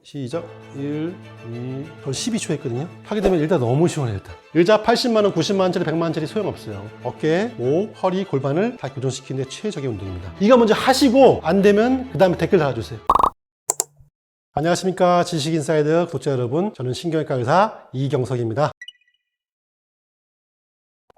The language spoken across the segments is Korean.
시작. 1, 2, 저 12초 했거든요. 하게 되면 일단 너무 시원해요. 일단 의자 80만원, 90만원짜리, 100만원짜리 소용없어요. 어깨, 목, 허리, 골반을 다 교정시키는 데 최적의 운동입니다. 이거 먼저 하시고 안 되면 그 다음에 댓글 달아주세요. 안녕하십니까 지식인사이드 구독자 여러분, 저는 신경외과 의사 이경석입니다.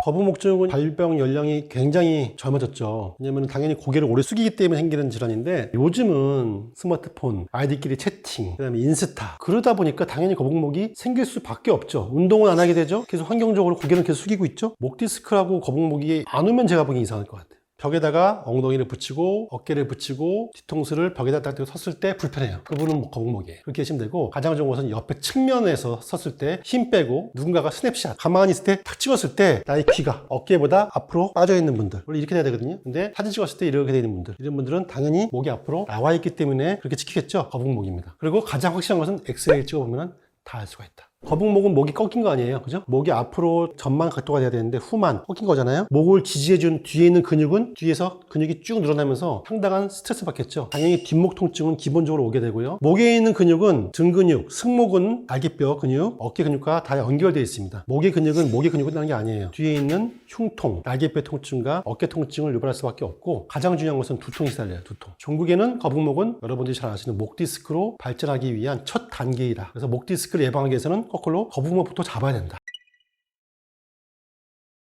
거북목증은 발병 연령이 굉장히 젊어졌죠. 왜냐면 당연히 고개를 오래 숙이기 때문에 생기는 질환인데, 요즘은 스마트폰, 아이들끼리 채팅, 그 다음에 인스타, 그러다 보니까 당연히 거북목이 생길 수밖에 없죠. 운동은 안 하게 되죠. 계속 환경적으로 고개는 계속 숙이고 있죠. 목 디스크라고 거북목이 안 오면 제가 보기엔 이상할 것 같아요. 벽에다가 엉덩이를 붙이고 어깨를 붙이고 뒤통수를 벽에다 딱 섰을 때 불편해요. 그분은 거북목이에요. 그렇게 하시면 되고, 가장 좋은 것은 옆에 측면에서 섰을 때 힘 빼고 누군가가 스냅샷 가만히 있을 때 탁 찍었을 때 나의 귀가 어깨보다 앞으로 빠져 있는 분들, 원래 이렇게 돼야 되거든요. 근데 사진 찍었을 때 이렇게 되어 있는 분들, 이런 분들은 당연히 목이 앞으로 나와 있기 때문에 그렇게 찍히겠죠. 거북목입니다. 그리고 가장 확실한 것은 엑스레이를 찍어보면 다 알 수가 있다. 거북목은 목이 꺾인 거 아니에요, 그죠? 목이 앞으로 전만 각도가 돼야 되는데 후만 꺾인 거잖아요. 목을 지지해준 뒤에 있는 근육은 뒤에서 근육이 쭉 늘어나면서 상당한 스트레스 받겠죠. 당연히 뒷목 통증은 기본적으로 오게 되고요. 목에 있는 근육은 등 근육, 승모근, 날개뼈 근육, 어깨 근육과 다 연결되어 있습니다. 목의 근육은 목의 근육을 하는 게 아니에요. 뒤에 있는 흉통, 날개뼈 통증과 어깨 통증을 유발할 수밖에 없고, 가장 중요한 것은 두통이 시달려요. 두통. 종국에는 거북목은 여러분들이 잘 아시는 목 디스크로 발전하기 위한 첫 단계이다. 그래서 목 디스크를 예방하기 위해서는 거꾸로 거북목부터 잡아야 된다.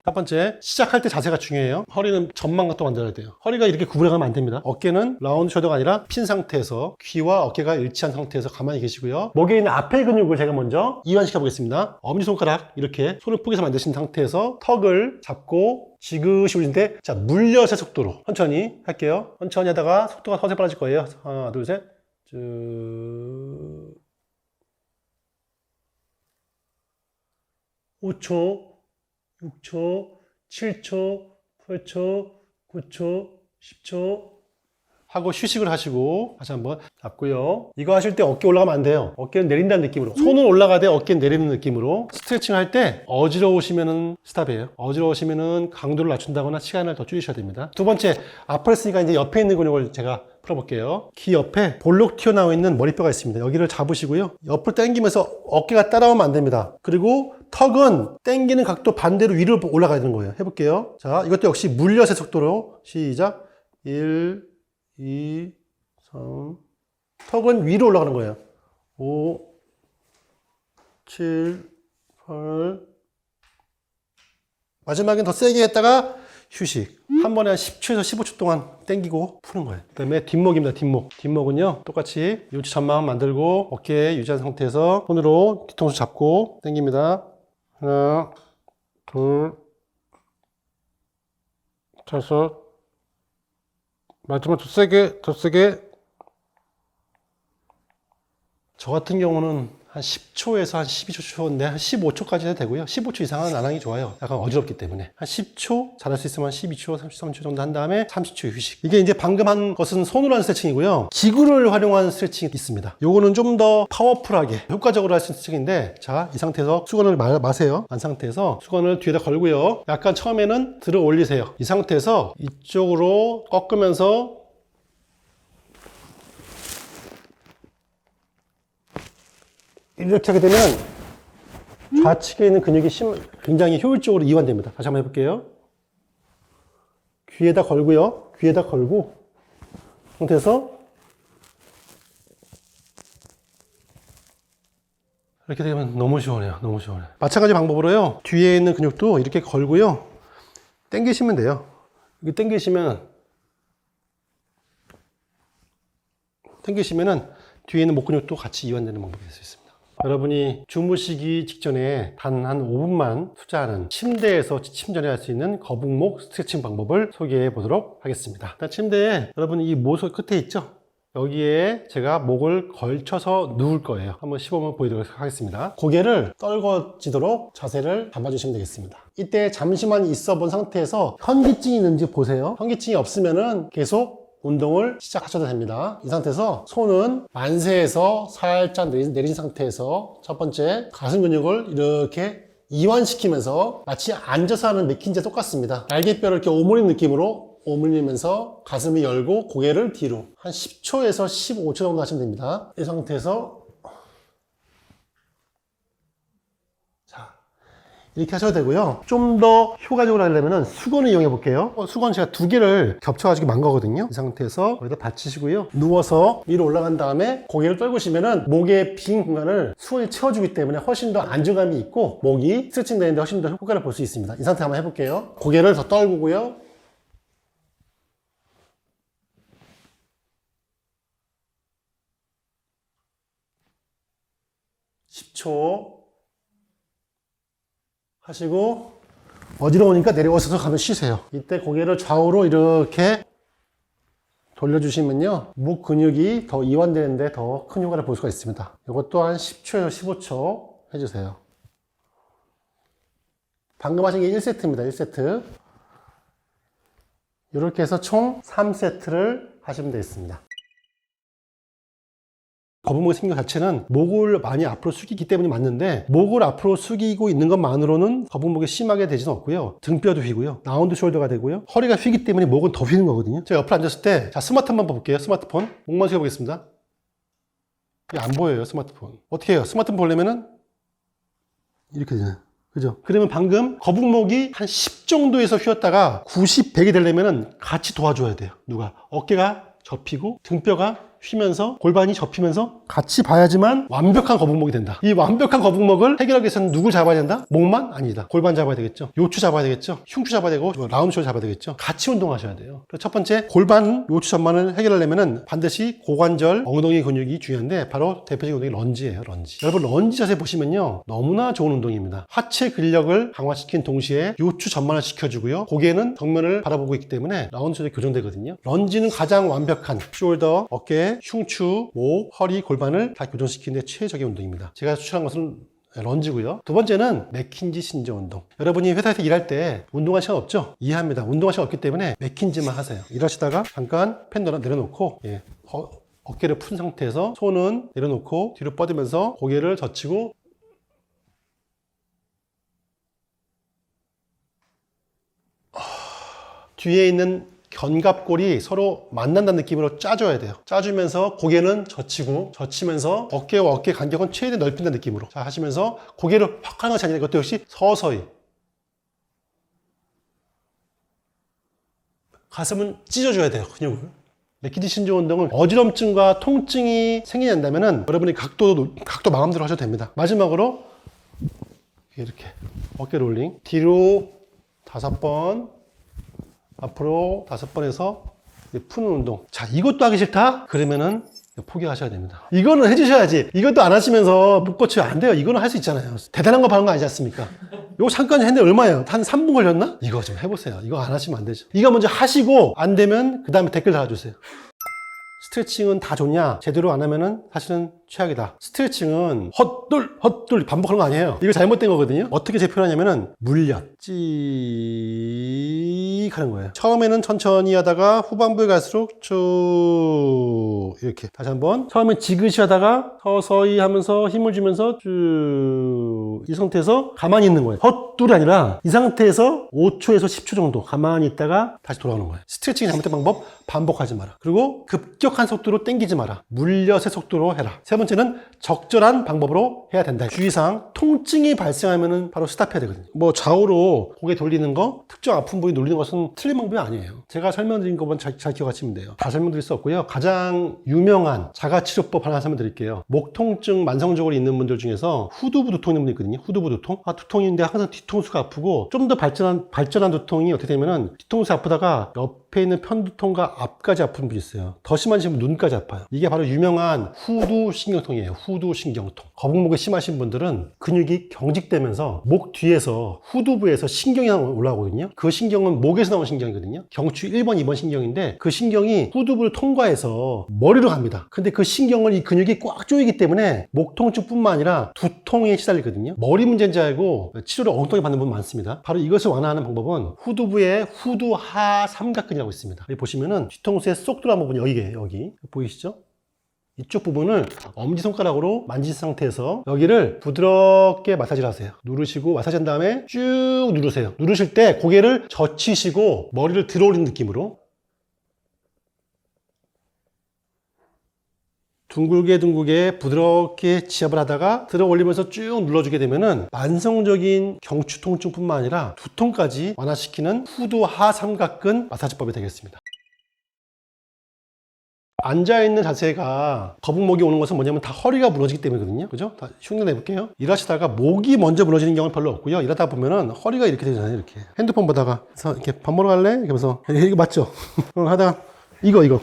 첫 번째, 시작할 때 자세가 중요해요. 허리는 전망각도 만들어야 돼요. 허리가 이렇게 구부려가면 안 됩니다. 어깨는 라운드 숄더가 아니라 핀 상태에서 귀와 어깨가 일치한 상태에서 가만히 계시고요. 목에 있는 앞에 근육을 제가 먼저 이완시켜 보겠습니다. 엄지손가락 이렇게 손을 뿌개서 만드신 상태에서 턱을 잡고 지그시 올리는데, 자, 물려세 속도로 천천히 할게요. 천천히 하다가 속도가 서서히 빨라질 거예요. 하나, 둘, 셋. 쭉. 5초, 6초, 7초, 8초, 9초, 10초 하고 휴식을 하시고 다시 한번 잡고요. 이거 하실 때 어깨 올라가면 안 돼요. 어깨는 내린다는 느낌으로, 손은 올라가되 어깨는 내리는 느낌으로. 스트레칭 할 때 어지러우시면은 스탑이에요. 어지러우시면은 강도를 낮춘다거나 시간을 더 줄이셔야 됩니다. 두 번째, 아파했으니까 이제 옆에 있는 근육을 제가 풀어볼게요. 귀 옆에 볼록 튀어나와 있는 머리뼈가 있습니다. 여기를 잡으시고요. 옆으로 당기면서 어깨가 따라오면 안 됩니다. 그리고 턱은 당기는 각도 반대로 위로 올라가야 되는 거예요. 해볼게요. 자, 이것도 역시 물려세 속도로 시작. 1, 2, 3. 턱은 위로 올라가는 거예요. 5, 7, 8. 마지막엔 더 세게 했다가 휴식. 한 번에 한 10초에서 15초 동안 당기고 푸는 거예요. 그 다음에 뒷목입니다. 뒷목. 뒷목은요, 똑같이 요치 전망 만들고 어깨 유지한 상태에서 손으로 뒤통수 잡고 당깁니다. 하나, 둘, 다섯. 마지막 더 세게, 더 세게. 저 같은 경우는 한 10초에서 한 12초인데 한 15초까지 해도 되고요. 15초 이상은 안 하는 게 좋아요. 약간 어지럽기 때문에. 한 10초, 잘할 수 있으면 12초, 33초 정도 한 다음에 30초 휴식. 이게 이제 방금 한 것은 손으로 하는 스트레칭이고요. 기구를 활용한 스트레칭이 있습니다. 요거는 좀 더 파워풀하게, 효과적으로 할 수 있는 스트레칭인데, 자, 이 상태에서 수건을 마세요. 안 상태에서 수건을 뒤에다 걸고요. 약간 처음에는 들어 올리세요. 이 상태에서 이쪽으로 꺾으면서 이렇게 하게 되면 좌측에 있는 근육이 굉장히 효율적으로 이완됩니다. 다시 한번 해볼게요. 귀에다 걸고요. 귀에다 걸고 상태에서 이렇게 되면 너무 시원해요. 너무 시원해요. 마찬가지 방법으로요. 뒤에 있는 근육도 이렇게 걸고요. 당기시면 돼요. 이렇게 당기시면은 뒤에 있는 목 근육도 같이 이완되는 방법이 될 수 있습니다. 여러분이 주무시기 직전에 단 한 5분만 투자하는 침대에서 취침 전에 할 수 있는 거북목 스트레칭 방법을 소개해 보도록 하겠습니다. 일단 침대에 여러분이 이 모서 끝에 있죠? 여기에 제가 목을 걸쳐서 누울 거예요. 한번 시범을 보여드리도록 하겠습니다. 고개를 떨궈지도록 자세를 잡아주시면 되겠습니다. 이때 잠시만 있어 본 상태에서 현기증이 있는지 보세요. 현기증이 없으면은 계속 운동을 시작하셔도 됩니다. 이 상태에서 손은 만세에서 살짝 내린 상태에서 첫 번째 가슴 근육을 이렇게 이완시키면서 마치 앉아서 하는 맥힌제 똑같습니다. 날개뼈를 이렇게 오므리는 느낌으로 오므리면서 가슴을 열고 고개를 뒤로 한 10초에서 15초 정도 하시면 됩니다. 이 상태에서 이렇게 하셔도 되고요. 좀 더 효과적으로 하려면 수건을 이용해 볼게요. 수건 제가 두 개를 겹쳐가지고 만 거거든요. 이 상태에서 여기다 받치시고요. 누워서 위로 올라간 다음에 고개를 떨구시면은 목의 빈 공간을 수건이 채워주기 때문에 훨씬 더 안정감이 있고 목이 스트레칭 되는데 훨씬 더 효과를 볼 수 있습니다. 이 상태 한번 해볼게요. 고개를 더 떨구고요. (10초) 하시고 어지러우니까 내려오셔서 가면 쉬세요. 이때 고개를 좌우로 이렇게 돌려주시면요, 목 근육이 더 이완되는데 더 큰 효과를 볼 수가 있습니다. 이것도 한 10초에서 15초 해주세요. 방금 하신 게 1세트입니다. 1세트. 이렇게 해서 총 3세트를 하시면 되겠습니다. 거북목의 생겨 자체는 목을 많이 앞으로 숙이기 때문이 맞는데, 목을 앞으로 숙이고 있는 것만으로는 거북목이 심하게 되지는 없고요. 등뼈도 휘고요. 라운드 숄더가 되고요. 허리가 휘기 때문에 목은 더 휘는 거거든요. 제가 옆에 앉았을 때, 자, 스마트 한번 볼게요. 스마트폰. 목만 숙여보겠습니다. 이게 안 보여요, 스마트폰. 어떻게 해요? 스마트폰 보려면은 이렇게 되잖아요. 그죠? 그러면 방금 거북목이 한 10 정도에서 휘었다가 90, 100이 되려면은 같이 도와줘야 돼요. 누가? 어깨가 접히고 등뼈가 휘면서 골반이 접히면서 같이 봐야지만 완벽한 거북목이 된다. 이 완벽한 거북목을 해결하기 위해서는 누굴 잡아야 된다? 목만? 아니다. 골반 잡아야 되겠죠. 요추 잡아야 되겠죠. 흉추 잡아야 되고 라운드 숄더 잡아야 되겠죠. 같이 운동하셔야 돼요. 첫 번째, 골반, 요추 전반을 해결하려면 반드시 고관절, 엉덩이 근육이 중요한데, 바로 대표적인 운동이 런지예요. 런지. 여러분, 런지 자세 보시면요, 너무나 좋은 운동입니다. 하체 근력을 강화시킨 동시에 요추 전반을 시켜주고요, 고개는 정면을 바라보고 있기 때문에 라운드 숄더 교정되거든요. 런지는 가장 완벽한 숄더, 어깨, 흉추, 목, 허리, 골반을 다 교정시키는 데 최적의 운동입니다. 제가 추천한 것은 런지고요. 두 번째는 맥킨지 신전 운동. 여러분이 회사에서 일할 때 운동할 시간 없죠? 이해합니다. 운동할 시간 없기 때문에 맥킨지만 하세요. 일하시다가 잠깐 펜 내려놓고, 어깨를 푼 상태에서 손은 내려놓고 뒤로 뻗으면서 고개를 젖히고 뒤에 있는 견갑골이 서로 만난다는 느낌으로 짜줘야 돼요. 짜주면서 고개는 젖히고, 젖히면서 어깨와 어깨 간격은 최대한 넓힌다는 느낌으로. 자, 하시면서 고개를 확 하는 것이 아니라 이것도 역시 서서히. 가슴은 찢어줘야 돼요, 근육을. 맥킨지 신전 운동은 어지럼증과 통증이 생기는다면은 여러분이 각도 마음대로 하셔도 됩니다. 마지막으로 이렇게 어깨 롤링, 뒤로 5번, 앞으로 5번에서 푸는 운동. 자, 이것도 하기 싫다? 그러면은 포기하셔야 됩니다. 이거는 해주셔야지. 이것도 안 하시면서 못 고쳐요. 안 돼요. 이거는 할 수 있잖아요. 대단한 거 바른 거 아니지 않습니까? 이거 잠깐 했는데 얼마예요? 한 3분 걸렸나? 이거 좀 해보세요. 이거 안 하시면 안 되죠. 이거 먼저 하시고 안 되면 그 다음에 댓글 달아주세요. 스트레칭은 다 좋냐? 제대로 안 하면은 사실은 최악이다. 스트레칭은 헛둘 반복하는 거 아니에요. 이거 잘못된 거거든요. 어떻게 제 표현하냐면은 물엿 찍 하는 거예요. 처음에는 천천히 하다가 후반부에 갈수록 쭉 이렇게. 다시 한번. 처음엔 지그시 하다가 서서히 하면서 힘을 주면서 쭉 이 상태에서 가만히 있는 거예요. 헛둘이 아니라 이 상태에서 5초에서 10초 정도 가만히 있다가 다시 돌아오는 거예요. 스트레칭이 잘못된 방법 반복하지 마라. 그리고 급격한 속도로 당기지 마라. 물엿의 속도로 해라. 세 번째는 적절한 방법으로 해야 된다. 주의사항, 통증이 발생하면은 바로 스탑해야 되거든요. 뭐 좌우로 고개 돌리는 거, 특정 아픈 부위 돌리는 것은 틀린 방법이 아니에요. 제가 설명드린 것만 잘 기억하시면 돼요. 다 설명드릴 수 없고요. 가장 유명한 자가치료법 하나 설명드릴게요. 목 통증 만성적으로 있는 분들 중에서 후두부 두통 있는 분이 있거든요. 후두부 두통. 두통인데 항상 뒤통수가 아프고, 좀 더 발전한 두통이 어떻게 되면은 뒤통수 아프다가 옆에 있는 편두통과 앞까지 아픈 분이 있어요. 더 심하신 분 눈까지 아파요. 이게 바로 유명한 후두신경통이에요. 후두신경통. 거북목이 심하신 분들은 근육이 경직되면서 목 뒤에서 후두부에서 신경이 올라오거든요. 그 신경은 목에서 나오는 신경이거든요. 경추 1번, 2번 신경인데 그 신경이 후두부를 통과해서 머리로 갑니다. 근데 그 신경을 이 근육이 꽉 조이기 때문에 목 통증뿐만 아니라 두통에 시달리거든요. 머리 문제인 줄 알고 치료를 엉뚱하게 받는 분 많습니다. 바로 이것을 완화하는 방법은 후두부에 후두하 삼각근이라고 있습니다. 여기 보시면은 뒤통수에 쏙 들어간 부분이 여기 보이시죠? 이쪽 부분을 엄지손가락으로 만지신 상태에서 여기를 부드럽게 마사지를 하세요. 누르시고 마사지한 다음에 쭉 누르세요. 누르실 때 고개를 젖히시고 머리를 들어 올리는 느낌으로 둥글게 부드럽게 지압을 하다가 들어 올리면서 쭉 눌러주게 되면은 만성적인 경추 통증뿐만 아니라 두통까지 완화시키는 후두 하삼각근 마사지법이 되겠습니다. 앉아있는 자세가 거북목이 오는 것은 뭐냐면 다 허리가 무너지기 때문이거든요. 그죠? 다 흉내 내볼게요. 일하시다가 목이 먼저 무너지는 경우는 별로 없고요. 일하다 보면은 허리가 이렇게 되잖아요. 이렇게. 핸드폰 보다가. 그래서 이렇게 밥 먹으러 갈래? 이렇게 하면서. 이거 맞죠? 하다가 이거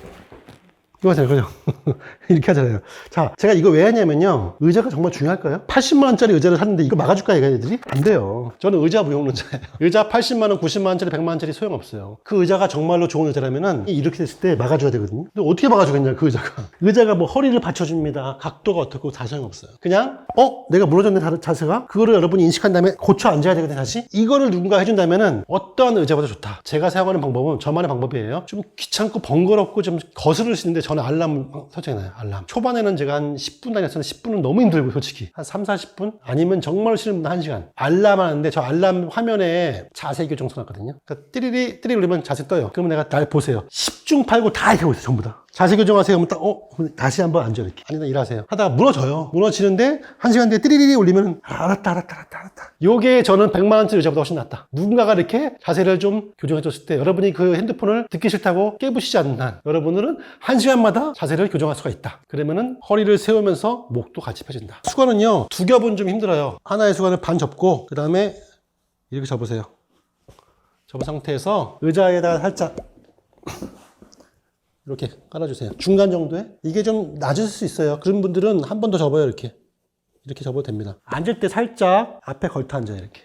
하잖아요. 그죠? 이렇게 하잖아요. 자, 제가 이거 왜 하냐면요. 의자가 정말 중요할까요? 80만원짜리 의자를 샀는데 이거 막아줄까, 애들이? 안 돼요. 저는 의자 무용론자예요. 의자 80만원, 90만원짜리, 100만원짜리 소용없어요. 그 의자가 정말로 좋은 의자라면은 이렇게 됐을 때 막아줘야 되거든요. 근데 어떻게 막아주겠냐, 그 의자가. 의자가 뭐 허리를 받쳐줍니다. 각도가 어떻고 다 소용없어요. 그냥, 내가 무너졌네, 자세가? 그거를 여러분이 인식한 다음에 고쳐 앉아야 되거든요, 다시. 이거를 누군가 해준다면은 어떠한 의자보다 좋다. 제가 사용하는 방법은 저만의 방법이에요. 좀 귀찮고 번거롭고 좀 거스를 수 있는데 저는 알람 설정해놔요. 알람. 초반에는 제가 한 10분 다녔었는데 10분은 너무 힘들고 솔직히 한 3, 40분? 아니면 정말 싫은 분 1시간. 알람 하는데 저 알람 화면에 자세 교정 써놨거든요. 그러니까 띠리리 울리면 자세 떠요. 그러면 내가 날 보세요. 10중 8구 다 이렇게 하고 있어요. 전부 다. 자세 교정하세요. 하면 딱 다시 한번 앉아 이렇게. 아니다 일하세요. 하다가 무너져요. 무너지는데 1시간 뒤에 띠리리 울리면 알았다. 요게 저는 100만원짜리 의자보다 훨씬 낫다. 누군가가 이렇게 자세를 좀 교정해 줬을 때 여러분이 그 핸드폰을 듣기 싫다고 깨부시지 않는 한 여러분들은 1시간마다 자세를 교정할 수가 있다. 그러면은 허리를 세우면서 목도 같이 펴진다. 수건은요 2겹은 좀 힘들어요. 하나의 수건을 반 접고 그 다음에 이렇게 접으세요. 접은 상태에서 의자에다가 살짝 이렇게 깔아주세요. 중간 정도에. 이게 좀 낮을 수 있어요. 그런 분들은 한 번 더 접어요. 이렇게 접어도 됩니다. 앉을 때 살짝 앞에 걸터 앉아요. 이렇게.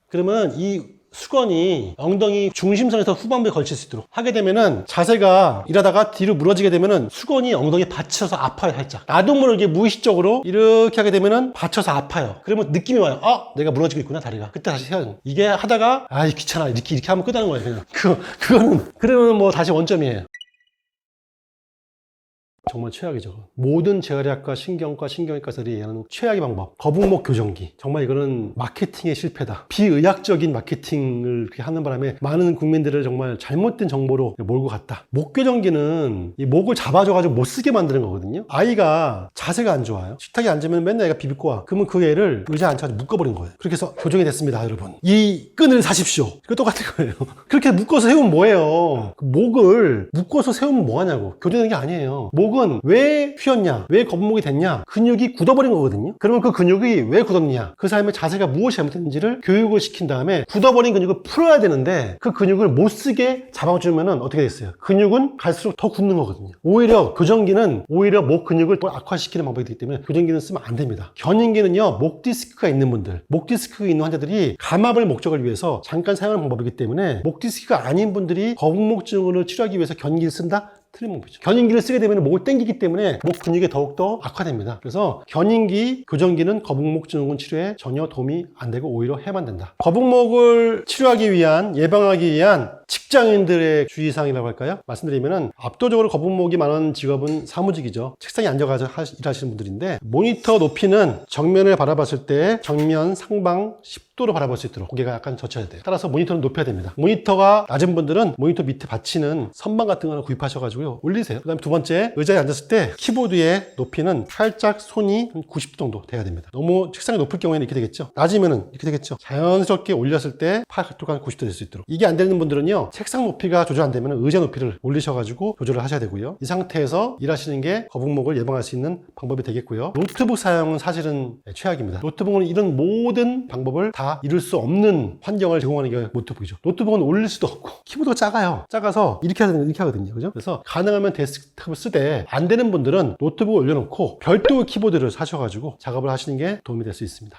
그러면 이 수건이 엉덩이 중심선에서 후반부에 걸칠 수 있도록 하게 되면은 자세가 일하다가 뒤로 무너지게 되면은 수건이 엉덩이에 받쳐서 아파요. 살짝. 나도 모르게 무의식적으로 이렇게 하게 되면은 받쳐서 아파요. 그러면 느낌이 와요. 내가 무너지고 있구나 다리가. 그때 다시 해야 돼요. 이게 하다가 귀찮아 이렇게 하면 끝나는 거예요. 그냥. 그러면 뭐 다시 원점이에요. 정말 최악이죠. 모든 재활의학과, 신경과, 신경외과에서 얘기하는 최악의 방법. 거북목 교정기. 정말 이거는 마케팅의 실패다. 비의학적인 마케팅을 이렇게 하는 바람에 많은 국민들을 정말 잘못된 정보로 몰고 갔다. 목 교정기는 이 목을 잡아줘가지고 못 쓰게 만드는 거거든요. 아이가 자세가 안 좋아요. 식탁에 앉으면 맨날 애가 비비고 와. 그러면 그 애를 의자에 앉혀가지고 묶어버린 거예요. 그렇게 해서 교정이 됐습니다, 여러분. 이 끈을 사십시오. 이거 똑같은 거예요. 그렇게 묶어서 세우면 뭐예요? 목을 묶어서 세우면 뭐하냐고. 교정되는 게 아니에요. 목은 왜 휘었냐? 왜 거북목이 됐냐? 근육이 굳어버린 거거든요. 그러면 그 근육이 왜 굳었냐? 그 사람의 자세가 무엇이 잘못됐는지를 교육을 시킨 다음에 굳어버린 근육을 풀어야 되는데 그 근육을 못 쓰게 잡아주면 어떻게 됐어요? 근육은 갈수록 더 굳는 거거든요. 오히려 교정기는 오히려 목 근육을 더 악화시키는 방법이 되기 때문에 교정기는 쓰면 안 됩니다. 견인기는요, 목 디스크가 있는 분들, 목 디스크가 있는 환자들이 감압을 목적을 위해서 잠깐 사용하는 방법이기 때문에 목 디스크가 아닌 분들이 거북목 증후를 치료하기 위해서 견인기를 쓴다? 틀린 방법이죠. 견인기를 쓰게 되면 목을 당기기 때문에 목 근육이 더욱더 악화됩니다. 그래서 견인기, 교정기는 거북목 증후군 치료에 전혀 도움이 안 되고 오히려 해만 된다. 거북목을 치료하기 위한, 예방하기 위한 직장인들의 주의사항이라고 할까요? 말씀드리면은 압도적으로 거북목이 많은 직업은 사무직이죠. 책상에 앉아가지고 일하시는 분들인데 모니터 높이는 정면을 바라봤을 때 정면 상방 10도로 바라볼 수 있도록 고개가 약간 젖혀야 돼요. 따라서 모니터는 높여야 됩니다. 모니터가 낮은 분들은 모니터 밑에 받치는 선반 같은 거 하나 구입하셔가지고 올리세요. 그 다음에 두 번째, 의자에 앉았을 때 키보드의 높이는 살짝 손이 90도 정도 돼야 됩니다. 너무 책상이 높을 경우에는 이렇게 되겠죠. 낮으면은 이렇게 되겠죠. 자연스럽게 올렸을 때 팔 각도가 90도 될 수 있도록. 이게 안 되는 분들은요, 책상 높이가 조절 안 되면 의자 높이를 올리셔가지고 조절을 하셔야 되고요. 이 상태에서 일하시는 게 거북목을 예방할 수 있는 방법이 되겠고요. 노트북 사용은 사실은 최악입니다. 노트북은 이런 모든 방법을 다 이룰 수 없는 환경을 제공하는 게 노트북이죠. 노트북은 올릴 수도 없고 키보드가 작아요. 작아서 이렇게 하거든요. 그죠? 그래서 가능하면 데스크탑을 쓰되 안 되는 분들은 노트북을 올려놓고 별도 키보드를 사셔가지고 작업을 하시는 게 도움이 될 수 있습니다.